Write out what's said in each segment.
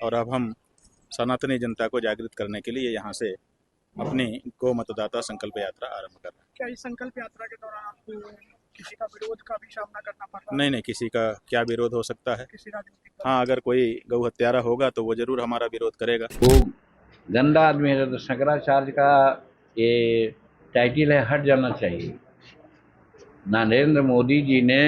और अब हम सनातनी जनता को जागृत करने के लिए यहाँ से अपनी गौ मतदाता संकल्प यात्रा आरंभ कर रहे हैं। क्या इस संकल्प यात्रा के दौरान आपको किसी का विरोध का भी सामना करना पड़ रहा है? नहीं, किसी का क्या विरोध हो सकता है। किसी राजनीतिक दल? हाँ, अगर कोई गौ हत्यारा होगा तो वो जरूर हमारा विरोध करेगा। वो गंदा आदमी है तो शंकराचार्य का ये टाइटल है, हट जाना चाहिए। नरेंद्र मोदी जी ने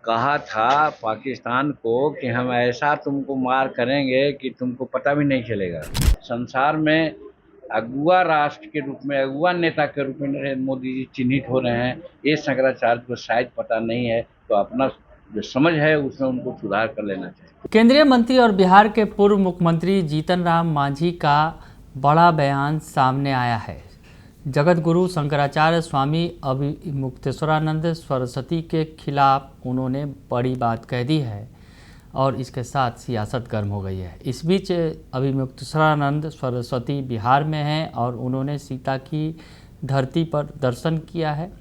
कहा था पाकिस्तान को कि हम ऐसा तुमको मार करेंगे कि तुमको पता भी नहीं चलेगा। संसार में अगुआ राष्ट्र के रूप में, अगुआ नेता के रूप में नरेंद्र मोदी जी चिन्हित हो रहे हैं। ये शंकराचार्य को शायद पता नहीं है, तो अपना जो समझ है उसमें उनको सुधार कर लेना चाहिए। केंद्रीय मंत्री और बिहार के पूर्व मुख्यमंत्री जीतन राम मांझी का बड़ा बयान सामने आया है। जगत गुरु शंकराचार्य स्वामी अभिमुक्तेश्वरानंद सरस्वती के खिलाफ उन्होंने बड़ी बात कह दी है और इसके साथ सियासत गर्म हो गई है। इस बीच अभिमुक्तेश्वरानंद सरस्वती बिहार में हैं और उन्होंने सीता की धरती पर दर्शन किया है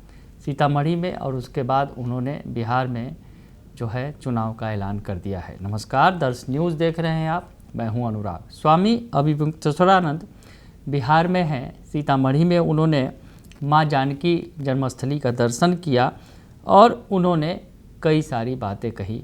सीतामढ़ी में, और उसके बाद उन्होंने बिहार में जो है चुनाव का ऐलान कर दिया है। नमस्कार, दर्श न्यूज़ देख रहे हैं आप, मैं हूं अनुराग। स्वामी अभिमुक्तेश्वरानंद बिहार में हैं, सीतामढ़ी में उन्होंने मां जानकी जन्मस्थली का दर्शन किया और उन्होंने कई सारी बातें कही।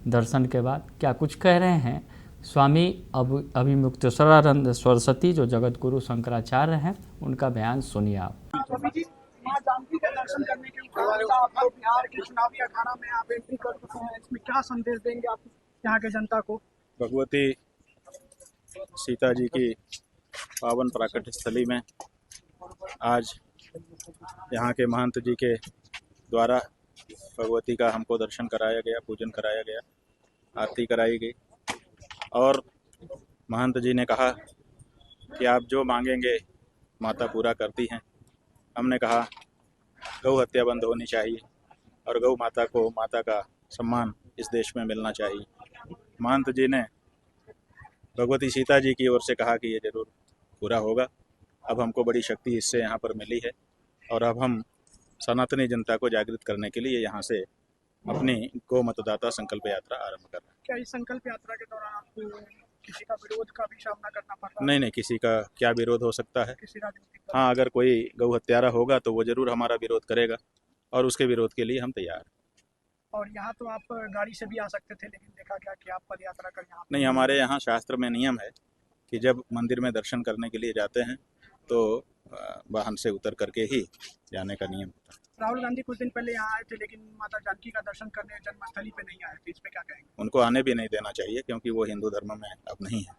दर्शन के बाद क्या कुछ कह रहे हैं स्वामी अभिमुक्तेश्वरानंद सरस्वती, जो जगत गुरु शंकराचार्य हैं, उनका बयान सुनिए आप। मां जानकी का दर्शन करने के उपरांत आप लोग बिहार के चुनावी अखाड़ा में आप एंट्री कर चुके हैं। इसमें क्या संदेश देंगे आप यहाँ के जनता को? भगवती सीता जी की पावन प्राकट्य स्थली में आज यहाँ के महंत जी के द्वारा भगवती का हमको दर्शन कराया गया, पूजन कराया गया, आरती कराई गई और महंत जी ने कहा कि आप जो मांगेंगे माता पूरा करती हैं। हमने कहा गौ हत्या बंद होनी चाहिए और गौ माता को माता का सम्मान इस देश में मिलना चाहिए। महंत जी ने भगवती सीता जी की ओर से कहा कि ये जरूर पूरा होगा। अब हमको बड़ी शक्ति इससे यहाँ पर मिली है और अब हम सनातनी जनता को जागृत करने के लिए यहाँ से अपनी गौ मतदाता संकल्प यात्रा आरंभ कर रहे हैं। क्या इस संकल्प यात्रा के दौरान आपको किसी का विरोध का भी सामना करना पड़ रहा है? नहीं, किसी का क्या विरोध हो सकता है। किसी राजनीतिक दल? हाँ, अगर कोई गौ हत्यारा होगा तो वो जरूर हमारा विरोध करेगा और उसके विरोध के लिए हम तैयार हैं। और यहाँ तो आप गाड़ी से भी आ सकते थे, लेकिन देखा गया कि आप पद यात्रा कर यहाँ नहीं, हमारे यहाँ शास्त्र में नियम है कि जब मंदिर में दर्शन करने के लिए जाते हैं तो वाहन से उतर करके ही जाने का नियम होता है। राहुल गांधी कुछ दिन पहले यहाँ आए थे, लेकिन माता जानकी का दर्शन करने जन्मस्थली पे नहीं आए थे। इस पे क्या कहेंगे? उनको आने भी नहीं देना चाहिए क्योंकि वो हिंदू धर्म में अब नहीं है।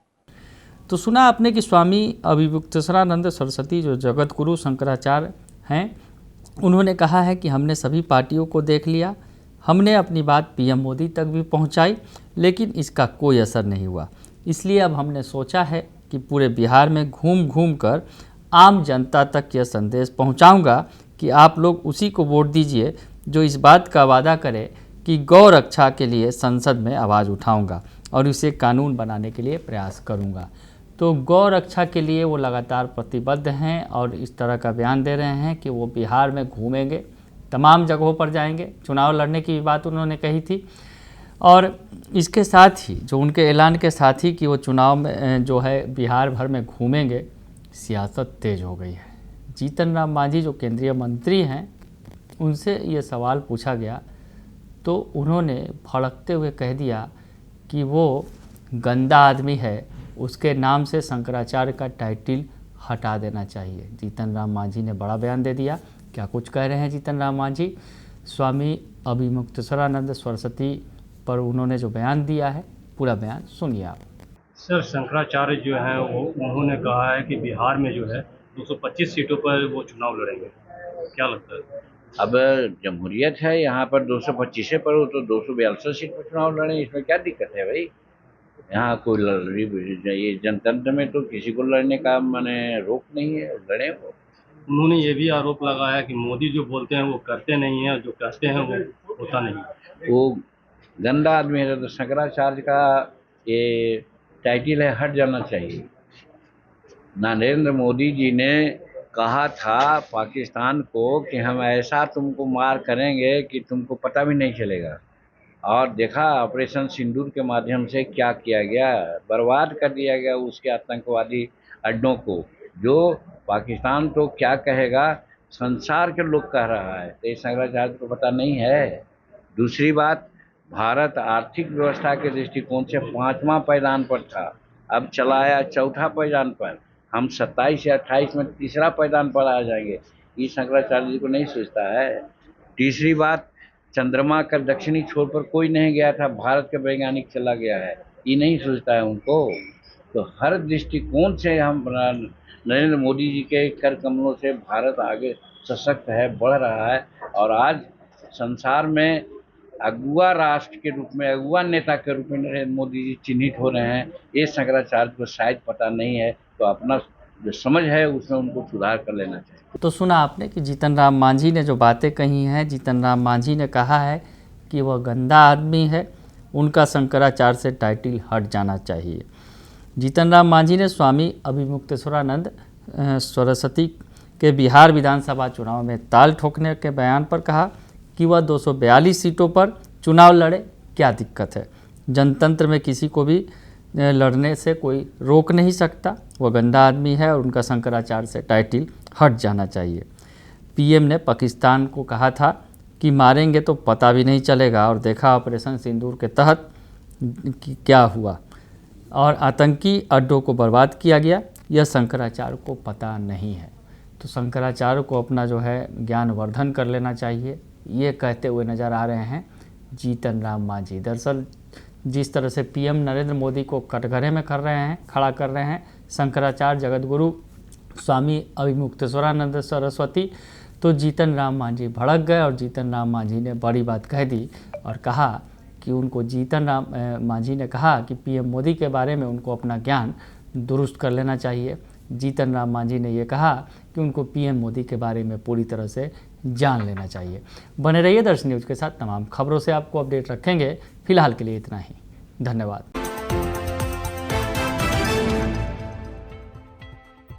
तो सुना आपने कि स्वामी अभिमुक्तेश्वरानंद सरस्वती, जो जगत गुरु शंकराचार्य हैं, उन्होंने कहा है कि हमने सभी पार्टियों को देख लिया, हमने अपनी बात पीएम मोदी तक भी पहुंचाई, लेकिन इसका कोई असर नहीं हुआ। इसलिए अब हमने सोचा है कि पूरे बिहार में घूम घूम कर आम जनता तक यह संदेश पहुंचाऊंगा कि आप लोग उसी को वोट दीजिए जो इस बात का वादा करे कि गौ रक्षा के लिए संसद में आवाज़ उठाऊंगा और इसे कानून बनाने के लिए प्रयास करूंगा। तो गौ रक्षा के लिए वो लगातार प्रतिबद्ध हैं और इस तरह का बयान दे रहे हैं कि वो बिहार में घूमेंगे, तमाम जगहों पर जाएंगे। चुनाव लड़ने की भी बात उन्होंने कही थी और इसके साथ ही जो उनके ऐलान के साथ ही कि वो चुनाव में जो है बिहार भर में घूमेंगे, सियासत तेज हो गई है। जीतन राम मांझी जो केंद्रीय मंत्री हैं, उनसे ये सवाल पूछा गया तो उन्होंने भड़कते हुए कह दिया कि वो गंदा आदमी है, उसके नाम से शंकराचार्य का टाइटल हटा देना चाहिए। जीतन राम मांझी ने बड़ा बयान दे दिया। क्या कुछ कह रहे हैं जीतन राम मांझी? स्वामी अभिमुक्तेश्वरानंद सरस्वती पर उन्होंने जो बयान दिया है, पूरा बयान सुनिए आप। सर, शंकराचार्य जो है वो उन्होंने कहा है कि बिहार में जो है 225 सीटों पर वो चुनाव लड़ेंगे। क्या लगता है? अब जमहूरियत है, यहाँ पर 225 पर हो तो 242 सीट पर चुनाव लड़े, इसमें क्या दिक्कत है भाई? यहाँ कोई ये जनतंत्र में तो किसी को लड़ने का माने रोक नहीं है, लड़े वो। उन्होंने ये भी आरोप लगाया कि मोदी जो बोलते हैं वो करते नहीं हैं, जो कहते हैं वो होता नहीं है। वो गंदा आदमी है तो शंकराचार्य का ये टाइटल है, हट जाना चाहिए। नरेंद्र मोदी जी ने कहा था पाकिस्तान को कि हम ऐसा तुमको मार करेंगे कि तुमको पता भी नहीं चलेगा। और देखा ऑपरेशन सिंदूर के माध्यम से क्या किया गया, बर्बाद कर दिया गया उसके आतंकवादी अड्डों को। जो पाकिस्तान तो क्या कहेगा, संसार के लोग कह रहा है, तो ये शंकराचार्य को पता नहीं है। दूसरी बात, भारत आर्थिक व्यवस्था के दृष्टिकोण से 5वां पायदान पर था, अब चला आया 4था पायदान पर। हम 27 या 28 में 3रा पायदान पर आ जाएंगे, ये शंकराचार्य जी को नहीं सोचता है। तीसरी बात, चंद्रमा का दक्षिणी छोर पर कोई नहीं गया था, भारत के वैज्ञानिक चला गया है, ये नहीं सोचता है उनको। तो हर दृष्टिकोण से हम नरेंद्र मोदी जी के कर कमलों से भारत आगे सशक्त है, बढ़ रहा है। और आज संसार में अगुआ राष्ट्र के रूप में, अगुआ नेता के रूप में नरेंद्र मोदी जी चिन्हित हो रहे हैं। ये शंकराचार्य को शायद पता नहीं है, तो अपना जो समझ है उसमें उनको सुधार कर लेना चाहिए। तो सुना आपने कि जीतन राम मांझी ने जो बातें कही हैं। जीतन राम मांझी ने कहा है कि वह गंदा आदमी है, उनका शंकराचार्य से टाइटल हट जाना चाहिए। जीतन राम मांझी ने स्वामी अभिमुक्तेश्वरानंद सरस्वती के बिहार विधानसभा चुनाव में ताल ठोकने के बयान पर कहा कि वह 242 सीटों पर चुनाव लड़े, क्या दिक्कत है। जनतंत्र में किसी को भी लड़ने से कोई रोक नहीं सकता। वह गंदा आदमी है और उनका शंकराचार्य से टाइटल हट जाना चाहिए। पीएम ने पाकिस्तान को कहा था कि मारेंगे तो पता भी नहीं चलेगा, और देखा ऑपरेशन सिंदूर के तहत क्या हुआ और आतंकी अड्डों को बर्बाद किया गया। यह शंकराचार्य को पता नहीं है। तो शंकराचार्य को अपना जो है ज्ञानवर्धन कर लेना चाहिए, ये कहते हुए नज़र आ रहे हैं जीतन राम मांझी। दरअसल जिस तरह से पीएम नरेंद्र मोदी को कटघरे में खड़ा कर रहे हैं शंकराचार्य जगतगुरु स्वामी अभिमुक्तेश्वरानंद सरस्वती, तो जीतन राम मांझी भड़क गए और जीतन राम मांझी ने बड़ी बात कह दी और कहा कि उनको जीतन राम मांझी ने कहा कि पीएम मोदी के बारे में उनको अपना ज्ञान दुरुस्त कर लेना चाहिए। जीतन राम मांझी ने ये कहा कि उनको पीएम मोदी के बारे में पूरी तरह से जान लेना चाहिए। बने रहिए दर्शन न्यूज़ के साथ, तमाम खबरों से आपको अपडेट रखेंगे। फिलहाल के लिए इतना ही, धन्यवाद।